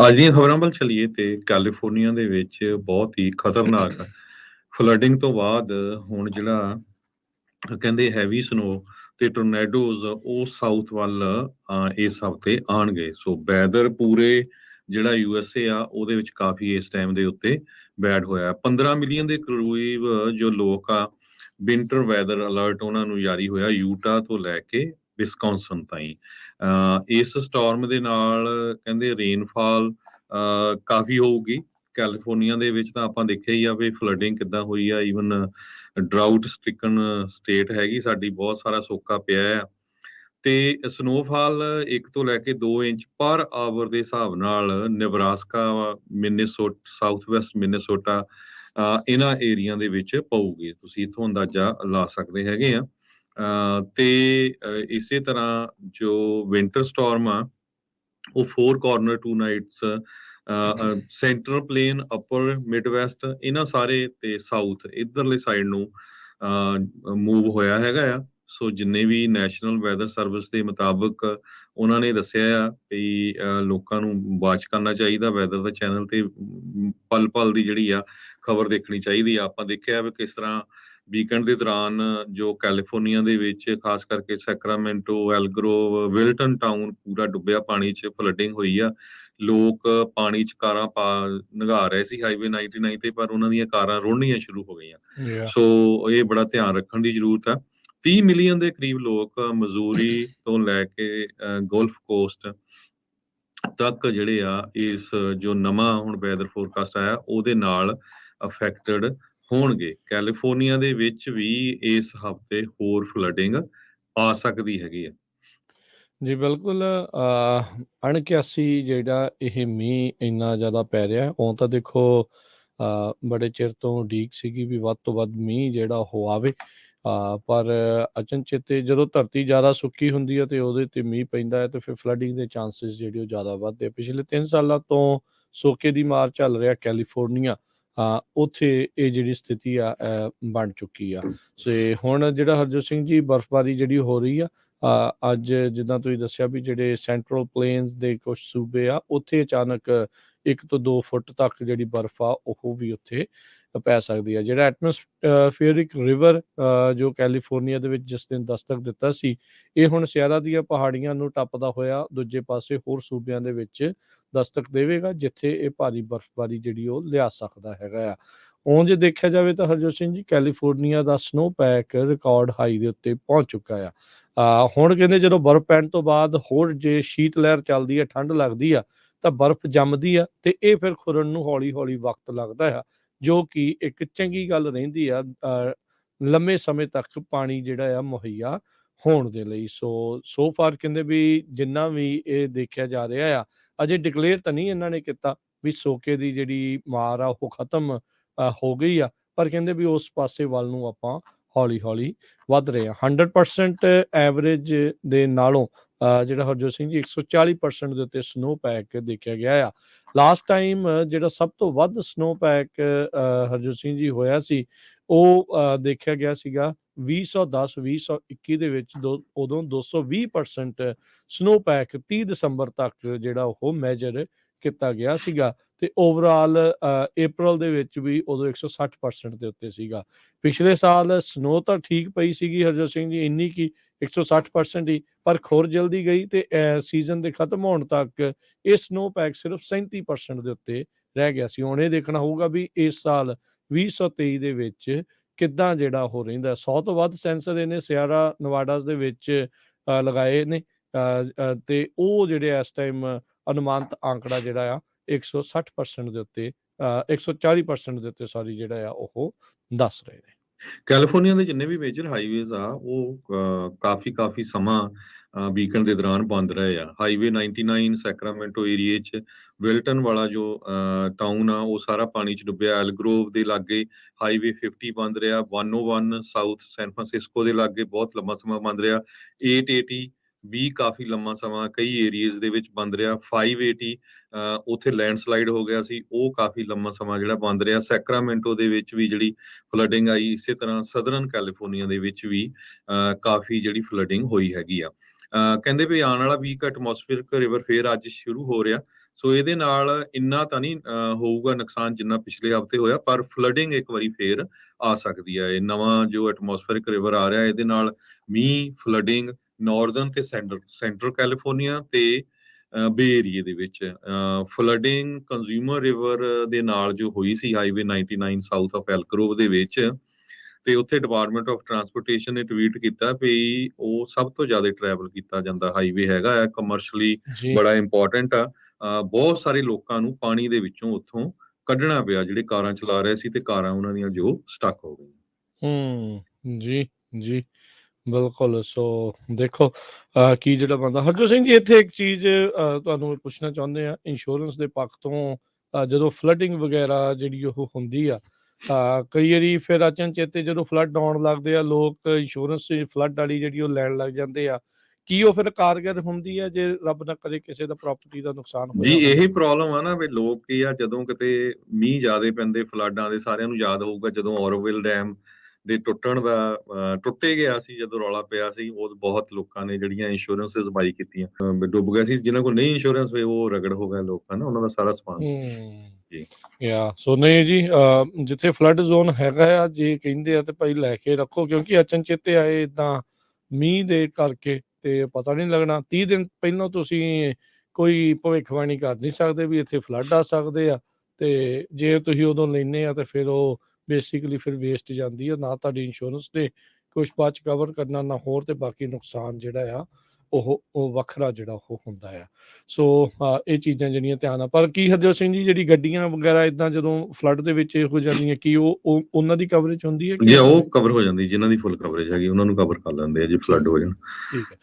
ਅੱਜ ਦੀਆਂ ਖਬਰਾਂ ਵੱਲ ਚੱਲੀਏ ਤੇ ਕੈਲੀਫੋਰਨੀਆ ਦੇ ਵਿੱਚ ਬਹੁਤ ਹੀ ਖਤਰਨਾਕ ਫਲੱਡਿੰਗ ਤੋਂ ਬਾਅਦ ਹੁਣ ਜਿਹੜਾ ਕਹਿੰਦੇ ਹੈਵੀ ਸਨੋ ਤੇ ਟੋਰਨੇਡੋਜ਼ ਉਹ ਸਾਊਥ ਵੱਲ ਇਸ ਹਫਤੇ ਆਣਗੇ। ਸੋ ਵੈਦਰ ਪੂਰੇ ਜਿਹੜਾ ਯੂਐਸਏ ਆ ਉਹਦੇ ਵਿੱਚ ਕਾਫੀ ਇਸ ਟਾਈਮ ਦੇ ਉੱਤੇ ਬੈਡ ਹੋਇਆ। 15 ਮਿਲੀਅਨ ਦੇ ਕਰੀਬ ਜੋ ਲੋਕ ਆ ਵਿੰਟਰ ਵੈਦਰ ਅਲਰਟ ਉਹਨਾਂ ਨੂੰ ਜਾਰੀ ਹੋਇਆ ਯੂਟਾ ਤੋਂ ਲੈ ਕੇ ਵਿਸਕੌਨਸਨ ਤਾਈਂ। ਇਸ ਸਟਾਰਮ ਦੇ ਨਾਲ ਕਹਿੰਦੇ ਰੇਨਫਾਲ ਕਾਫੀ ਹੋਊਗੀ। ਕੈਲੀਫੋਰਨੀਆ ਦੇ ਵਿੱਚ ਤਾਂ ਆਪਾਂ ਦੇਖਿਆ ਹੀ ਆ ਵੀ ਫਲੱਡਿੰਗ ਕਿੱਦਾਂ ਹੋਈ ਆ। ਈਵਨ ਡਰਾਊਟ ਸਟ੍ਰਿਕਨ ਸਟੇਟ ਹੈਗੀ ਸਾਡੀ, ਬਹੁਤ ਸਾਰਾ ਸੋਕਾ ਪਿਆ ਆ ਤੇ ਸਨੋਫਾਲ 1 ਤੋਂ ਲੈ ਕੇ 2 ਇੰਚ ਪਰ ਆਵਰ ਦੇ ਹਿਸਾਬ ਨਾਲ ਨੇਬਰਾਸਕਾ, ਸਾਊਥ ਵੈਸਟ ਮਿਨੇਸੋਟਾ ਇਹਨਾਂ ਏਰੀਆ ਦੇ ਵਿੱਚ ਪਊਗੀ। ਤੁਸੀਂ ਇੱਥੋਂ ਅੰਦਾਜ਼ਾ ਲਾ ਸਕਦੇ ਹੈਗੇ ਆ। ਤੇ ਇਸੇ ਤਰ੍ਹਾਂ ਜੋ ਵਿੰਟਰ ਸਟਾਰਮ ਆ ਉਹ 4 ਕਾਰਨਰ 2 ਨਾਈਟਸ ਸੈਂਟਰਲ ਪਲੇਨ, ਅਪਰ ਮਿਡਵੈਸਟ ਇਹਨਾਂ ਸਾਰੇ ਤੇ ਸਾਊਥ ਇਧਰਲੇ ਸਾਈਡ ਨੂੰ ਮੂਵ ਹੋਇਆ ਹੈਗਾ ਆ। ਸੋ ਜਿੰਨੇ ਵੀ ਨੈਸ਼ਨਲ ਵੈਦਰ ਸਰਵਿਸ ਦੇ ਮੁਤਾਬਕ ਉਹਨਾਂ ਨੇ ਦੱਸਿਆ ਆ ਵੀ ਲੋਕਾਂ ਨੂੰ ਵਾਚ ਕਰਨਾ ਚਾਹੀਦਾ ਵੈਦਰ ਦਾ ਚੈਨਲ ਤੇ ਪਲ ਪਲ ਦੀ ਜਿਹੜੀ ਆ ਖਬਰ ਦੇਖਣੀ ਚਾਹੀਦੀ ਆ। ਆਪਾਂ ਦੇਖਿਆ ਵੀ ਕਿਸ ਤਰ੍ਹਾਂ ਵੀਕਐਂਡ ਦੇ ਦੌਰਾਨ ਜੋ ਕੈਲੀਫੋਰਨੀਆ ਦੇ ਵਿੱਚ ਖਾਸ ਕਰਕੇ ਸੈਕਰਾਮੈਂਟੋ, ਐਲਗਰੋਵ, ਵਿਲਟਨ ਟਾਊਨ ਪੂਰਾ ਡੁੱਬਿਆ ਪਾਣੀ 'ਚ, ਫਲੱਡਿੰਗ ਹੋਈ ਆ। ਲੋਕ ਪਾਣੀ 'ਚ ਕਾਰਾਂ ਲੰਘਾ ਰਹੇ ਸੀ ਹਾਈਵੇ 99 ਤੇ, ਪਰ ਉਹਨਾਂ ਦੀਆਂ ਕਾਰਾਂ ਰੁੜਨੀਆਂ ਸ਼ੁਰੂ ਹੋ ਗਈਆਂ। Yeah. ਸੋ ਇਹ ਬੜਾ ਧਿਆਨ ਰੱਖਣ ਦੀ ਜ਼ਰੂਰਤ ਆ। 30 ਮਿਲੀਅਨ ਦੇ ਕਰੀਬ ਲੋਕ ਮਜ਼ੂਰੀ ਤੋਂ ਲੈ ਕੇ ਗੋਲਫ ਕੋਸਟ ਤੱਕ ਜਿਹੜੇ ਆ ਇਸ ਜੋ ਨਵਾਂ ਹੁਣ ਵੈਦਰ ਫੋਰਕਾਸਟ ਆਇਆ ਉਹਦੇ ਨਾਲ ਅਫੈਕਟਡ ਹੋਣਗੇ। ਕੈਲੀਫੋਰਨੀਆ ਦੇ ਵਿੱਚ ਵੀ ਇਸ ਹਫਤੇ ਹੋਰ ਫਲੱਡਿੰਗ ਆ ਸਕਦੀ ਹੈਗੀ ਆ। ਜੀ ਬਿਲਕੁਲ। ਅਣਕਿਆਸੀ ਜਿਹੜਾ ਇਹ ਮੀਂਹ ਇੰਨਾ ਜ਼ਿਆਦਾ ਪੈ ਰਿਹਾ, ਉਹ ਤਾਂ ਦੇਖੋ ਬੜੇ ਚਿਰ ਤੋਂ ਉਡੀਕ ਸੀਗੀ ਵੀ ਵੱਧ ਤੋਂ ਵੱਧ ਮੀਂਹ ਜਿਹੜਾ ਉਹ ਆਵੇ। ਪਰ ਅਚਨਚੇਤੇ ਜਦੋਂ ਧਰਤੀ ਜ਼ਿਆਦਾ ਸੁੱਕੀ ਹੁੰਦੀ ਹੈ ਤੇ ਉਹਦੇ ਤੇ ਮੀਂਹ ਪੈਂਦਾ ਹੈ ਤੇ ਫਿਰ ਫਲੱਡਿੰਗ ਦੇ ਚਾਂਸਿਸ ਜਿਹੜੇ ਉਹ ਜ਼ਿਆਦਾ ਵੱਧਦੇ ਆ। ਪਿਛਲੇ 3 ਸਾਲਾਂ ਤੋਂ ਸੋਕੇ ਦੀ ਮਾਰ ਚੱਲ ਰਿਹਾ ਕੈਲੀਫੋਰਨੀਆ, ਉੱਥੇ ਇਹ ਜਿਹੜੀ ਸਥਿਤੀ ਆ ਬਣ ਚੁੱਕੀ ਆ। ਤੇ ਹੁਣ ਜਿਹੜਾ ਹਰਜੋਤ ਸਿੰਘ ਜੀ ਬਰਫਬਾਰੀ ਜਿਹੜੀ ਹੋ ਰਹੀ ਆ, ਅੱਜ ਜਿੱਦਾਂ ਤੁਸੀਂ ਦੱਸਿਆ ਵੀ ਜਿਹੜੇ ਸੈਂਟਰਲ ਪਲੇਨਸ ਦੇ ਕੁਝ ਸੂਬੇ ਆ ਉੱਥੇ ਅਚਾਨਕ 1 ਤੋਂ 2 ਫੁੱਟ ਤੱਕ ਜਿਹੜੀ ਬਰਫ਼ ਆ ਉਹ ਵੀ ਉੱਥੇ ਪੈ ਸਕਦੀ ਆ। ਜਿਹੜਾ ਐਟਮੋਸਫੇਅਰਿਕ ਰਿਵਰ ਜੋ ਕੈਲੀਫੋਰਨੀਆ ਦੇ ਵਿੱਚ ਜਿਸ ਦਿਨ ਦਸਤਕ ਦਿੱਤਾ ਸੀ, ਇਹ ਹੁਣ ਸਿਆਰਾ ਦੀਆਂ ਪਹਾੜੀਆਂ ਨੂੰ ਟੱਪਦਾ ਹੋਇਆ ਦੂਜੇ ਪਾਸੇ ਹੋਰ ਸੂਬਿਆਂ ਦੇ ਵਿੱਚ ਦਸਤਕ ਦੇਵੇਗਾ, ਜਿੱਥੇ ਇਹ ਭਾਰੀ ਬਰਫ਼ਬਾਰੀ ਜਿਹੜੀ ਉਹ ਲਿਆ ਸਕਦਾ ਹੈਗਾ ਆ। ਉਂਝ ਜੇ ਦੇਖਿਆ ਜਾਵੇ ਤਾਂ ਹਰਜੋਤ ਸਿੰਘ ਜੀ ਕੈਲੀਫੋਰਨੀਆ ਦਾ ਸਨੋ ਪੈਕ ਰਿਕਾਰਡ ਹਾਈ ਦੇ ਉੱਤੇ ਪਹੁੰਚ ਚੁੱਕਾ ਆ। ਹੁਣ ਕਹਿੰਦੇ ਜਦੋਂ ਬਰਫ਼ ਪੈਣ ਤੋਂ ਬਾਅਦ ਹੋਰ ਜੇ ਸ਼ੀਤ ਲਹਿਰ ਚੱਲਦੀ ਆ, ਠੰਡ ਲੱਗਦੀ ਆ, ਤਾਂ ਬਰਫ਼ ਜੰਮਦੀ ਆ ਤੇ ਇਹ ਫਿਰ ਖੁਰਨ ਨੂੰ ਹੌਲੀ ਹੌਲੀ ਵਕਤ ਲੱਗਦਾ ਆ, ਜੋ ਕਿ ਇੱਕ ਚੰਗੀ ਗੱਲ ਰਹਿੰਦੀ ਆ ਲੰਮੇ ਸਮੇਂ ਤੱਕ ਪਾਣੀ ਜਿਹੜਾ ਆ ਮੁਹੱਈਆ ਹੋਣ ਦੇ ਲਈ। ਸੋ ਫਾਰ ਕਹਿੰਦੇ ਵੀ ਜਿੰਨਾ ਵੀ ਇਹ ਦੇਖਿਆ ਜਾ ਰਿਹਾ ਆ, ਅਜੇ ਡਿਕਲੇਅਰ ਤਾਂ ਨਹੀਂ ਇਹਨਾਂ ਨੇ ਕੀਤਾ ਵੀ ਸੋਕੇ ਦੀ ਜਿਹੜੀ ਮਾਰ ਆ ਉਹ ਖਤਮ ਹੋ ਗਈ ਆ, ਪਰ ਕਹਿੰਦੇ ਵੀ ਉਸ ਪਾਸੇ ਵੱਲ ਨੂੰ ਆਪਾਂ ਹੌਲੀ ਹੌਲੀ ਵੱਧ ਰਹੇ ਆ। 100% ਐਵਰੇਜ ਦੇ ਨਾਲੋਂ ਜਿਹੜਾ ਹਰਜੋਤ ਸਿੰਘ ਜੀ 140% ਦੇ ਉੱਤੇ ਸਨੋ ਪੈਕ ਦੇਖਿਆ ਗਿਆ ਆ। ਲਾਸਟ ਟਾਈਮ ਜਿਹੜਾ ਸਭ ਤੋਂ ਵੱਧ ਸਨੋ ਪੈਕ ਹਰਜੋਤ ਸਿੰਘ ਜੀ ਹੋਇਆ ਸੀ, ਉਹ ਦੇਖਿਆ ਗਿਆ ਸੀਗਾ 2010-2021 ਦੇ ਵਿੱਚ। ਉਦੋਂ 220% ਸਨੋ ਪੈਕ 30 ਦਸੰਬਰ ਤੱਕ ਜਿਹੜਾ ਉਹ ਮੈਜਰ ਕੀਤਾ ਗਿਆ ਸੀਗਾ ਤੇ ਓਵਰਆਲ ਅਪ੍ਰੈਲ ਦੇ ਵਿੱਚ ਵੀ ਉਦੋਂ 160% ਦੇ ਉੱਤੇ ਸੀਗਾ। ਪਿਛਲੇ ਸਾਲ ਸਨੋ ਤਾਂ ਠੀਕ ਪਈ ਸੀਗੀ ਹਰਜੋਤ ਸਿੰਘ ਜੀ, ਇੰਨੀ ਕੀ 160% ਹੀ, ਪਰ ਖੁਰ ਜਲਦੀ ਗਈ ਤੇ ਸੀਜ਼ਨ ਦੇ ਖਤਮ ਹੋਣ ਤੱਕ ਇਹ ਸਨੋ ਪੈਕ ਸਿਰਫ 37% ਦੇ ਉੱਤੇ ਰਹਿ ਗਿਆ ਸੀ। ਹੁਣ ਇਹ ਦੇਖਣਾ ਹੋਊਗਾ ਵੀ ਇਸ ਸਾਲ 2023 ਦੇ ਵਿੱਚ ਕਿੱਦਾਂ ਜਿਹੜਾ ਉਹ ਰਹਿੰਦਾ। 100 ਤੋਂ ਵੱਧ ਸੈਂਸਰ ਇਹਨੇ ਸਿਆਰਾ ਨਵਾਡਾਸ ਦੇ ਵਿੱਚ ਲਗਾਏ ਨੇ ਤੇ ਉਹ ਜਿਹੜੇ ਇਸ ਟਾਈਮ ਅਨੁਮਾਨਿਤ ਆંકੜਾ ਜਿਹੜਾ ਆ 160% ਦੇ ਉੱਤੇ 140% ਦੇ ਉੱਤੇ ਸੌਰੀ ਜਿਹੜਾ ਆ ਉਹ ਦੱਸ ਰਹੇ ਨੇ। ਕੈਲੀਫੋਰਨੀਆ ਦੇ ਜਿੰਨੇ ਵੀ ਮੇਜਰ ਹਾਈਵੇਜ਼ ਆ ਉਹ ਕਾਫੀ ਸਮਾਂ ਵੀਕਐਂਡ ਦੇ ਦੌਰਾਨ ਬੰਦ ਰਹੇ ਆ। ਹਾਈਵੇ 99 ਸੈਕਰਾਮੈਂਟੋ ਏਰੀਏ 'ਚ ਵਿਲਟਨ ਵਾਲਾ ਜੋ ਟਾਊਨ ਆ ਉਹ ਸਾਰਾ ਪਾਣੀ 'ਚ ਡੁੱਬਿਆ। ਐਲਗਰੋਵ ਦੇ ਲਾਗੇ ਹਾਈਵੇ 50 ਬੰਦ ਰਿਹਾ। 101 ਸਾਊਥ ਸੈਨ ਫਰਾਂਸਿਸਕੋ ਦੇ ਲਾਗੇ ਬਹੁਤ ਲੰਮਾ ਸਮਾਂ ਬੰਦ ਰਿਹਾ। 880 ਵੀ ਕਾਫੀ ਲੰਮਾ ਸਮਾਂ ਕਈ ਏਰੀਏਜ਼ ਦੇ ਵਿੱਚ ਬੰਦ ਰਿਹਾ। 580 ਉੱਥੇ ਲੈਂਡਸਲਾਈਡ ਹੋ ਗਿਆ ਸੀ, ਉਹ ਕਾਫੀ ਲੰਮਾ ਸਮਾਂ ਜਿਹੜਾ ਬੰਦ ਰਿਹਾ। ਸੈਕਰਾਮੈਂਟੋ ਦੇ ਵਿੱਚ ਵੀ ਜਿਹੜੀ ਫਲੱਡਿੰਗ ਆਈ, ਇਸੇ ਤਰ੍ਹਾਂ ਸਦਰਨ ਕੈਲੀਫੋਰਨੀਆ ਦੇ ਵਿੱਚ ਵੀ ਕਾਫੀ ਜਿਹੜੀ ਫਲੱਡਿੰਗ ਹੋਈ ਹੈਗੀ ਆ। ਕਹਿੰਦੇ ਵੀ ਆਉਣ ਵਾਲਾ ਵੀਕ ਐਟਮੋਸਫੇਅਰਿਕ ਰਿਵਰ ਫੇਰ ਅੱਜ ਸ਼ੁਰੂ ਹੋ ਰਿਹਾ। ਸੋ ਇਹਦੇ ਨਾਲ ਇੰਨਾ ਤਾਂ ਨਹੀਂ ਹੋਊਗਾ ਨੁਕਸਾਨ ਜਿੰਨਾ ਪਿਛਲੇ ਹਫ਼ਤੇ ਹੋਇਆ, ਪਰ ਫਲੱਡਿੰਗ ਇੱਕ ਵਾਰੀ ਫੇਰ ਆ ਸਕਦੀ ਹੈ। ਇਹ ਨਵਾਂ ਜੋ ਐਟਮੋਸਫੇਰਿਕ ਰਿਵਰ ਆ ਰਿਹਾ, ਇਹਦੇ ਨਾਲ ਮੀਂਹ, ਫਲੱਡਿੰਗ ਨਾਰਦਰਨ ਤੇ ਸੈਂਟਰਲ ਕੈਲੀਫੋਰਨੀਆ ਤੇ ਬੇ ਏਰੀਏ ਦੇ ਵਿੱਚ ਫਲੱਡਿੰਗ ਕੰਜ਼ਿਊਮਰ ਰਿਵਰ ਦੇ ਨਾਲ ਜੋ ਹੋਈ ਸੀ ਹਾਈਵੇ 99 ਸਾਊਥ ਆਫ ਐਲਕ ਗਰੋਵ ਦੇ ਵਿੱਚ, ਤੇ ਉੱਥੇ ਡਿਪਾਰਟਮੈਂਟ ਆਫ ਟਰਾਂਸਪੋਰਟੇਸ਼ਨ ਨੇ ਟਵੀਟ ਕੀਤਾ ਵੀ ਉਹ ਸਭ ਤੋਂ ਜ਼ਿਆਦਾ ਟਰੈਵਲ ਕੀਤਾ ਜਾਂਦਾ ਹਾਈਵੇ ਹੈਗਾ ਆ, ਕਮਰਸ਼ਲੀ ਜੀ ਬੜਾ ਇੰਪੋਰਟੈਂਟ ਆ। ਬਹੁਤ ਸਾਰੇ ਲੋਕਾਂ ਨੂੰ ਪਾਣੀ ਦੇ ਵਿੱਚੋਂ ਉੱਥੋਂ ਕੱਢਣਾ ਪਿਆ, ਜਿਹੜੇ ਕਾਰਾਂ ਚਲਾ ਰਹੇ ਸੀ ਤੇ ਕਾਰਾਂ ਉਹਨਾਂ ਦੀਆਂ ਜੋ ਸਟਕ ਹੋ ਗਈਆਂ। ਜੀ ਜੀ ਬਿਲਕੁਲ। ਸੋ ਦੇਖੋ ਕੀ ਜਿਹੜਾ ਬੰਦਾ ਹਰਜੋਤ ਸਿੰਘ ਜੀ, ਇੱਥੇ ਇੱਕ ਚੀਜ਼ ਤੁਹਾਨੂੰ ਪੁੱਛਣਾ ਚਾਹੁੰਦੇ ਆ ਇੰਸ਼ੋਰੈਂਸ ਦੇ ਪੱਖ ਤੋਂ, ਜਦੋਂ ਫਲੱਡਿੰਗ ਵਗੈਰਾ ਜਿਹੜੀ ਉਹ ਹੁੰਦੀ ਆ, ਕਈ ਵਾਰੀ ਫਿਰ ਅਚਨਚੇਤੇ ਜਦੋਂ ਫਲੱਡ ਆਉਣ ਲੱਗਦੇ ਆ, ਲੋਕ ਇੰਸ਼ੋਰੈਂਸ ਫਲੱਡ ਵਾਲੀ ਜਿਹੜੀ ਉਹ ਲੈਣ ਲੱਗ ਜਾਂਦੇ ਆ। ਕੀ ਉਹ ਫਿਰ ਕਾਰਗਰ ਹੁੰਦੀ ਹੈ ਜੇ ਰੱਬ ਨਾ ਕਰੇ ਕਿਸੇ ਦਾ ਪ੍ਰਾਪਰਟੀ ਦਾ ਨੁਕਸਾਨ ਜੀ ਹੋਇਆ ਇਹੀ ਹੋਵੇ? ਪ੍ਰੋਬਲਮ ਆ ਨਾ ਵੀ ਲੋਕ ਕੀ ਆ, ਜਦੋਂ ਕਿਤੇ ਮੀਂਹ ਜ਼ਿਆਦੇ ਪੈਂਦੇ ਫਲੱਡਾਂ ਦੇ, ਸਾਰਿਆਂ ਨੂੰ ਯਾਦ ਹੋਊਗਾ ਜਦੋਂ ਔਰੋਵਿਲ ਡੈਮ ਦੇ ਟੁੱਟਣ ਦਾ ਟੁੱਟੇ ਗਿਆ ਸੀ, ਜਦੋਂ ਰੌਲਾ ਪਿਆ ਸੀ, ਉਹ ਬਹੁਤ ਲੋਕਾਂ ਨੇ ਜਿਹੜੀਆਂ ਇੰਸ਼ੋਰੈਂਸਸ ਬਾਈ ਕੀਤੀਆਂ, ਵੀ ਡੁੱਬ ਗਿਆ ਸੀ। ਜਿਨ੍ਹਾਂ ਕੋਲ ਨਹੀਂ ਇੰਸ਼ੋਰੈਂਸ ਹੋਏ ਉਹ ਰਗੜ ਹੋ ਗਏ ਲੋਕਾਂ ਨਾ, ਉਹਨਾਂ ਦਾ ਸਾਰਾ ਸਮਾਨ ਜੀ। ਸੋ ਨਹੀਂ ਜੀ, ਜਿੱਥੇ ਫਲੱਡ ਜ਼ੋਨ ਹੈਗਾ ਆ, ਜੇ ਕਹਿੰਦੇ ਆ ਤੇ ਭਾਈ ਲੈ ਕੇ ਰੱਖੋ, ਕਿਉਂਕਿ ਅਚਨਚੇਤੇ ਆਏ ਇਦਾਂ ਮੀਂਹ ਦੇ ਕਰਕੇ ਤੇ ਪਤਾ ਨਹੀਂ ਲੱਗਣਾ। 30 ਦਿਨ ਪਹਿਲਾਂ ਤੁਸੀਂ ਕੋਈ ਭਵਿੱਖਬਾਣੀ ਕਰ ਨਹੀਂ ਸਕਦੇ ਵੀ ਇੱਥੇ ਫਲੱਡ ਆ ਸਕਦੇ ਆ, ਤੇ ਜੇ ਤੁਸੀਂ ਉਦੋਂ ਲੈਂਦੇ ਆ ਤੇ ਫਿਰ ਉਹ ਬੇਸਿਕਲੀ ਫਿਰ ਵੇਸਟ ਜਾਂਦੀ ਆ, ਨਾ ਤੁਹਾਡੀ ਇੰਸ਼ੋਰੈਂਸ ਨੇ ਕੁਛ ਬਾਅਦ 'ਚ ਕਵਰ ਕਰਨਾ, ਨਾ ਹੋਰ, ਤੇ ਬਾਕੀ ਨੁਕਸਾਨ ਜਿਹੜਾ ਆ ਉਹ ਵੱਖਰਾ ਜਿਹੜਾ ਉਹ ਹੁੰਦਾ ਆ। ਸੋ ਇਹ ਚੀਜ਼ਾਂ ਜਿਹੜੀਆਂ ਧਿਆਨ ਆ। ਪਰ ਕੀ ਹਰਜੋਤ ਸਿੰਘ ਜੀ, ਜਿਹੜੀ ਗੱਡੀਆਂ ਵਗੈਰਾ ਇਦਾਂ ਜਦੋਂ ਫਲੱਡ ਦੇ ਵਿੱਚ ਹੋ ਜਾਂਦੀਆਂ, ਕੀ ਉਹ ਉਹਨਾਂ ਦੀ ਕਵਰੇਜ ਹੁੰਦੀ ਹੈ ਕਿ ਜੇ ਏਦਾਂ ਉਹ ਨਹੀਂ? ਕਵਰ ਹੋ ਜਾਂਦੀ, ਜਿਨ੍ਹਾਂ ਦੀ ਫੁੱਲ ਕਵਰੇਜ ਹੈਗੀ ਉਹਨਾਂ ਨੂੰ ਕਵਰ ਕਰ ਲੈਂਦੇ ਆ ਜੇ ਫਲੱਡ ਠੀਕ ਹੋ ਜਾਣ। ਠੀਕ ਹੈ।